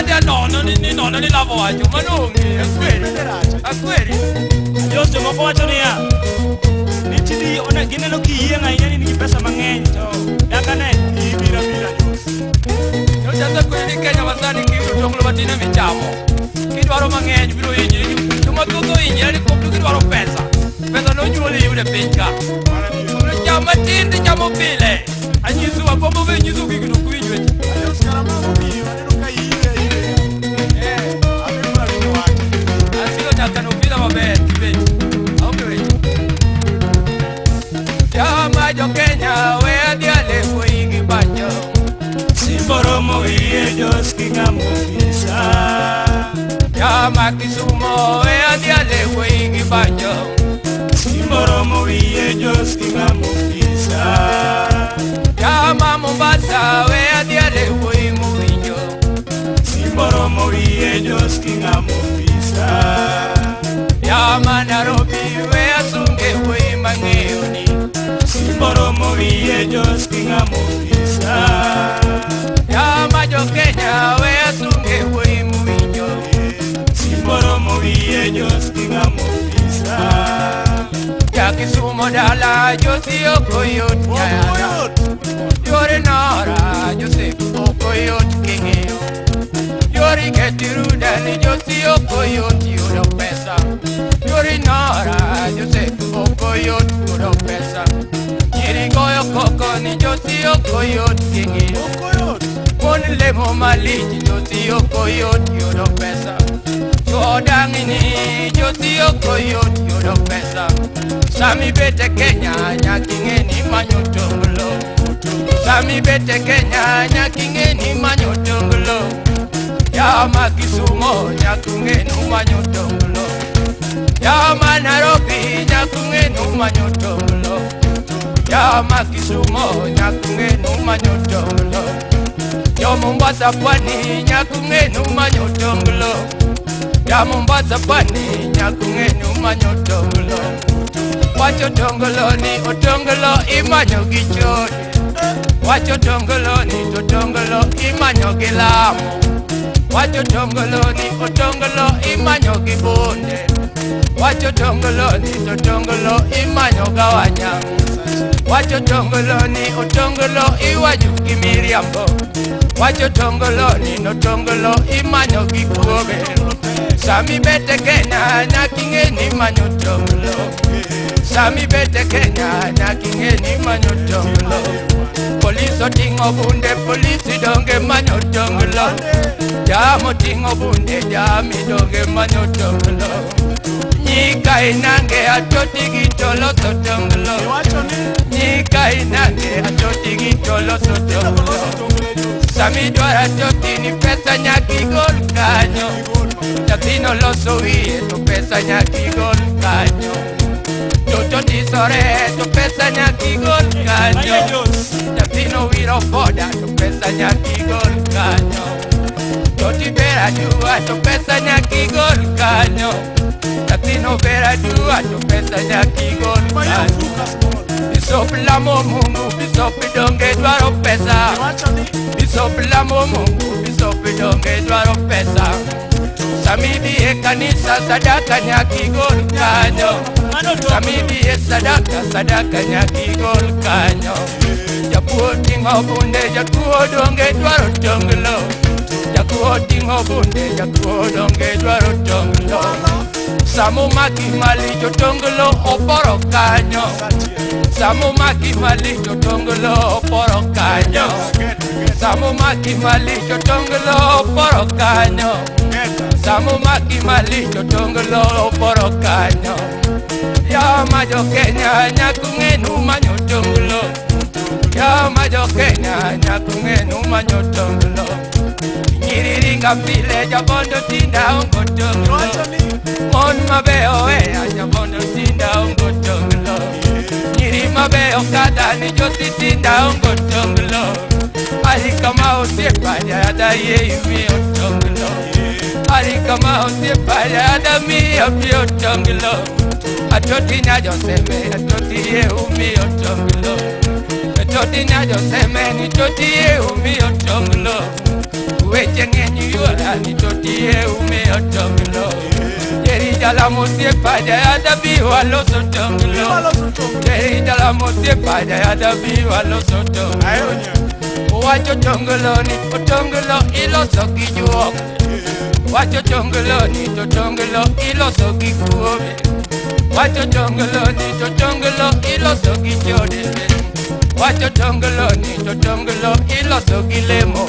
dia nono ni lavo ajo manongi akweli Josto moko wacho niya nitidi ona gineno kiyie ng'ahinya ni nigi pesa mang'eny to nyaka ne ibiro yo jasa kweli Kenya masani kiyudo tonglo matine michamo kidwaro mang'eny biro hinyri joma thoth ohinyre ni kuom to kidwaro pesa no nyuoli yude piny ka cham matin to chamo pile anyisu agombo be nyisu gik nok winj weche asilo nyaka nopidha maber kibet aonge weche jama jo Kenya we adhi aleko igi banjo Simboromo wiye joski ng'amofisa jama Kisumo we adhi aleko igi banjo Simboromo wiye joski ng'amofisa jama Mombasa we adhi aleko igi winjo Simboromo wiye joski ng'amofisa jama Nairobi we asunge we mang'eyo ni Simboromo wiye joski ng'amofisa jama jo Kenya we asunge we winjo Simboromo wiye joski ng'amofisa ja Kisumo dala josi okoyot nyayana yore nora josi okoyot king'eyo yori ketiruda ni josi okoyot yudo pesa yori nora josi okoyot yudo pesa nyiri goyo koko ni josi okoyot king'eyo mon lemo malich josi okoyot yudo pesa Chodang'i ni josi okoyot yudo pesa Sami bete Kenya nyaking'e ni manyo tonglo Sami bete Kenya nyaking'e ni manyo tonglo Yama Kisumo nyakung'e ni manyo tonglo Yama Nairobi nyakung'e ni manyo tonglo Yama Kisumo nyakung'e ni manyo tonglo Yo Mombasa pwani nyakung'e ni manyo tonglo Ya Mombasa pwani nyakung'e ni manyo tonglo Wacho tongolo ni otongolo imanyo gi chode Wacho tongolo ni to tongolo imanyo gi Lamu Wacho tongolo ni otongolo imanyo gi Bonde Wacho tongolo ni to tongolo imanyo ga Wanyang' Wacho tongolo ni otongolo iwanyo gi Miriambo Wacho tongolo ni no tongolo imanyo gi Kobe Sami bete Kenya nyaking'e ni manyo tonglo Sami bete Kenya nyaking'e ni manyo tonglo Police oting'o bunde polisi donge manyo tonglo Jamo ting'o bunde jami donge manyo tonglo Nyika inange atoti gi toloso tonglo Nyika inange atoti gi toloso tonglo Sami dwara toti ni pesa nyaki gol kanyo Nyathino loso wiye to pesa nyaki gol kanyo Toto tisore to pesa nyaki gol kanyo Nyathino wiro boda to pesa nyaki gol kanyo Toti bera dua to pesa nyaki gol kanyo Nyathino bera dua to pesa nyaki gol kanyo Bishop lamo Mungu, Bishop donge dwaro pesa Bishop lamo Mungu, Bishop donge dwaro pesa Samidi e kanisa sadaka nyaki gol kanyo Samidi e sadaka nyaki gol kanyo Japuo ting'o bunde, japuo donge dwaro tonglo Japuo ting'o bunde, japuo donge dwaro tonglo Samo maki mali jotonglo oporo kanyo Samo maki mali jotonglo oporo kanyo Samo maki mali jotonglo oporo kanyo Samo maki mali jotonglo oporo kanyo Yama jo Kenya nyakung'e ni manyo tonglo Yama jo Kenya nyakung'e ni manyo tonglo Nyiriringa pile jabondo tinda ongo tonglo Mon mabeo wea jabondo tinda ongo tonglo Nyiri mabeo kada ni josi tinda ongo tonglo Ari kama osiepa yada ye imi otonglo Ari kama osiepa yada mi api otonglo Atoti nyajo seme atoti ye umi otonglo Atoti nyajo seme ni toti ye umi otonglo weche ng'eny yuora ni totie ume otonglo Jeri jala mosie pada ya dabi waloso tonglo Jeri jala mosie pada ya dabi waloso tonglo Wacho tonglo ni otonglo iloso gijuok Wacho tonglo ni tonglo iloso gikuome Wacho tonglo ni tonglo iloso gijode Wacho tonglo ni tonglo iloso gilemo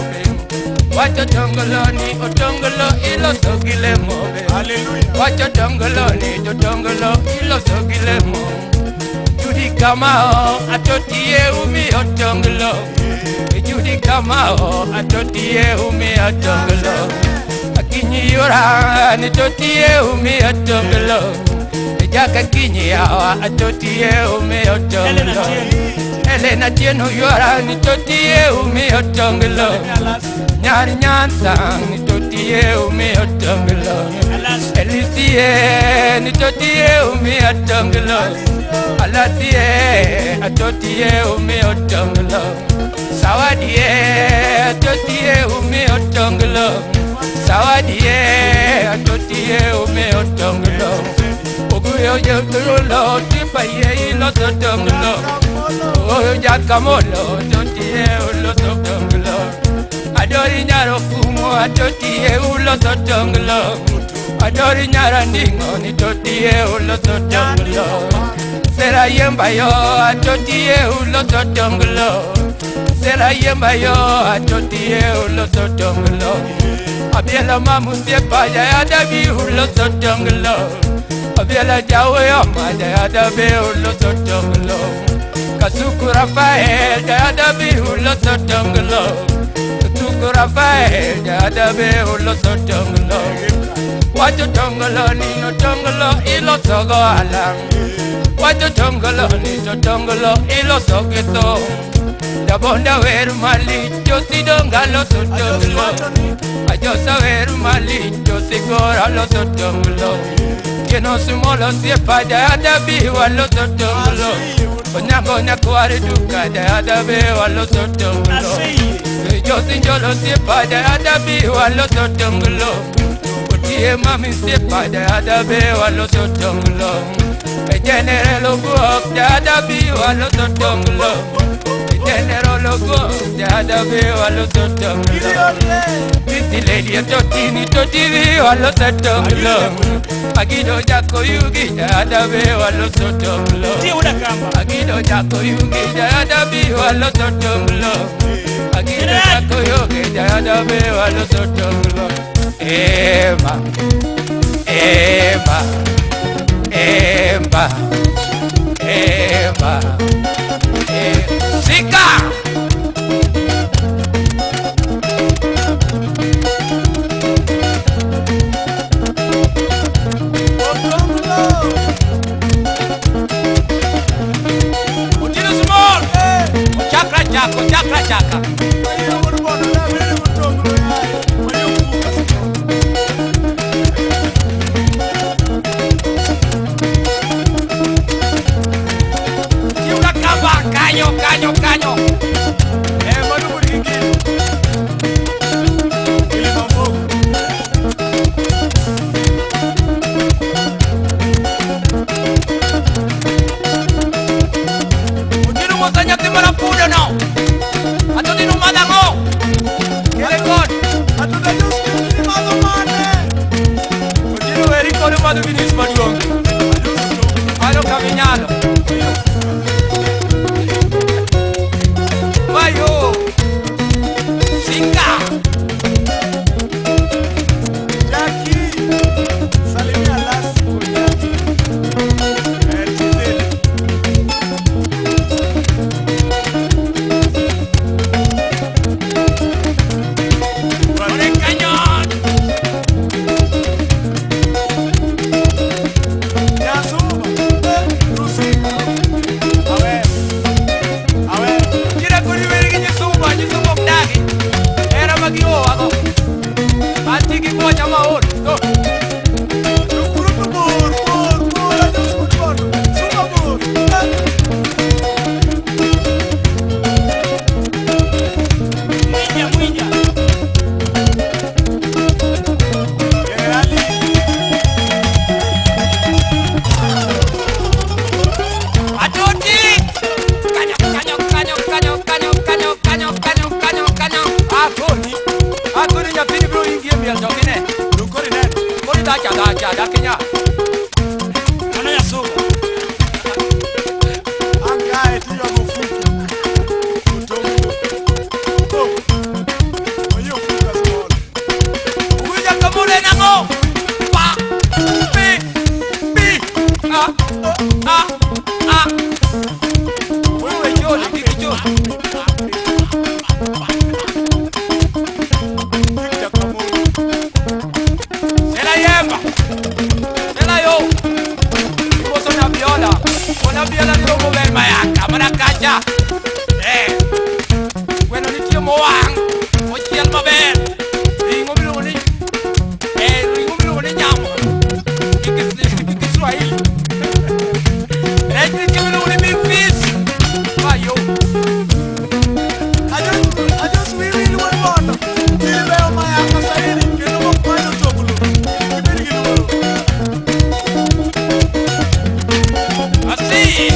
Wacho tonglo ni tonglo iloso gilemo Wacho tonglo ni tonglo iloso gilemo Judi kamao atotie umi otonglo Judi kamao atotie umi otonglo Akinyi yura ni totie umi otonglo Jaka kinyi yawa atotie umi otonglo Elena tieno yura ni totie umi otonglo Nyari nyansang ni totie umi otonglo Elisie ni totie umi otonglo Alatie atotie umi otonglo Sawadie atotie umi otonglo Sawadie atotie umi otonglo Oguyo yotolo tipa ye ilo sotonglo Oyo jakamolo totie ulo sotonglo Adori nyaro kumo atotie ulo sotonglo Adori nyara ningo ni totie ulo sotonglo Sera yemba yo atotie ulo sotonglo Sera yemba yo atotie ulo sotonglo Abiela mamu sepa ya dabi ulo sotonglo Abiela jawe ya maja ya dabi ulo sotonglo Kasuku Rafael ya dabi ulo sotonglo Kasuku Rafael ya dabi ulo sotonglo Wacho tonglo ni no tonglo ilo sogo alang Wacho tonglo ni no tonglo ilo sogeto Dabonda weru mali josidonga lo sotonglo Ajosa weru mali josigora lo sotonglo Keno sumolo siepa da dabi walo sotonglo Onyango nyakwari duka da dabi walo sotonglo Josinjolo siepa da dabi walo sotonglo Otie mami siepa da dabi walo sotonglo Generelo buok da dabi walo sotonglo Generolo go da be walo sotonglo Pretty lady totini totivi walo sotonglo Agido jako yugi da be walo sotonglo Agido jako yugi da be walo sotonglo Agido jako yugi da be walo sotonglo Ema Ema Ema Ema Sika Utino small Chakra chako chakra chaka Caño, caño. Manu Burigi. Ili mambo. Utino motanya timara puda no. Atoni no Ona biela ni romo ver mayaka mana kacha. Bueno ni tio moang. O chiel maber. Ringo bilu ni. Ringo bilu ni nyamo. Iki Swahili. Ni bilu ni big fish. Ayo. I just really want water. Ile mayaka saidi. Kilo mo kwano chokulu. Kibiri kilo. Assim.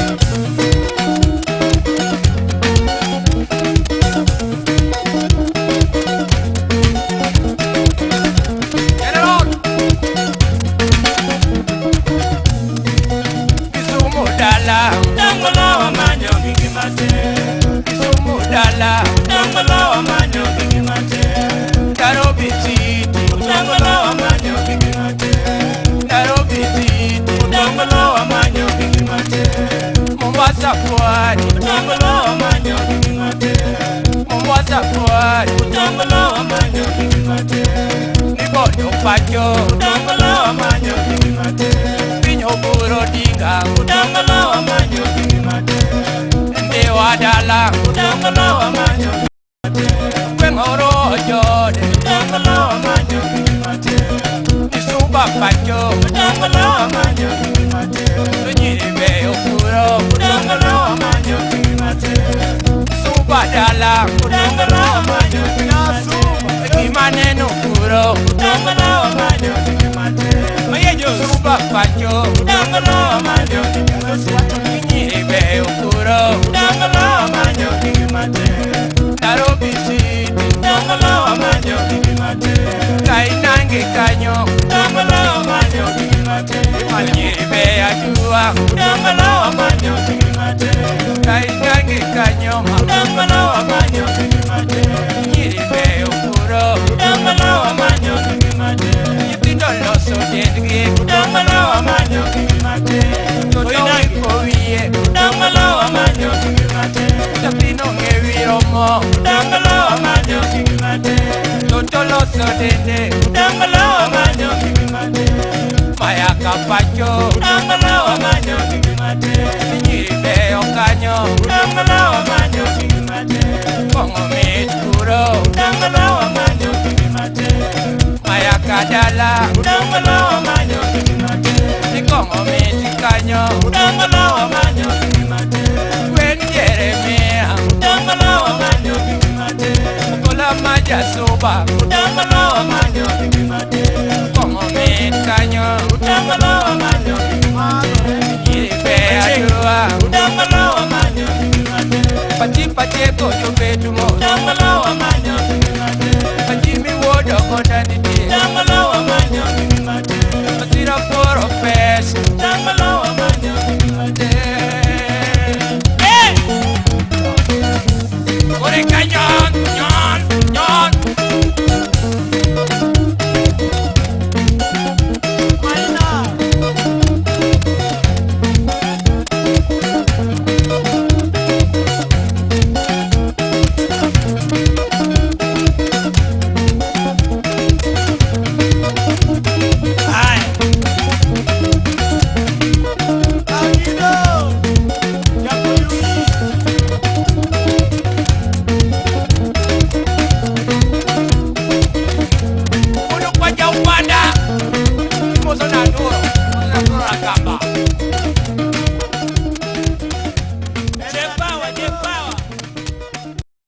Dangala manyo gigi mate. Isumu dala. Dangala manyo gigi mate. Nairobi City. Dangala manyo gigi mate. Nairobi City. Dangala manyo gigi mate. Mombasa Pwani. Dangala manyo gigi mate. Mombasa Pwani. Dangala manyo gigi mate. Nibono Pacho. Dangala manyo gigi mate. Pinyo Buro Dinga. Dangala manyo gigi mate. Ndewa Dala. Dangala manyo gigi mate. Kwengoro Jode. Dangala manyo gigi mate. Isuba Pacho. Dangala manyo gigi mate. Nyiribe Okuro. Dangala manyo gigi mate. Suba Dala. Dangala manyo gigi mate. Kimaneno Okuro. Dangala manyo gigi mate. Mayejo Suba Pacho. Dangala manyo gigi mate. Nyiribe Okuro. Dangala manyo gigi mate. Nairobi City. Dangala manyo gigi mate. Kainange Kanyo. Dangala manyo gigi mate. Nyiribe Adua. Dangala manyo gigi mate. Kainange Kanyo. Dangala manyo gigi mate. Nyiribe Okuro. Dangala manyo gigi mate. Nyithindo loso dendgi. Dangala manyo gigi mate. Totowi kowiye. Dangala manyo gigi mate. Tapino ngewi romo. Dangala manyo gigi mate. Toto loso dende. Dangala manyo gigi mate. Mayaka Pacho. Dangala manyo gigi mate. Nyiribe Okanyo. Dangala manyo gigi mate. Kongo Kuro. Dangala manyo gigi mate. Mayaka Dala. Dangala manyo gigi mate. Kongo Kanyo. Dangala manyo gigi mate. Wen Jeremia. Dangala manyo gigi mate. Kola Maja Soba.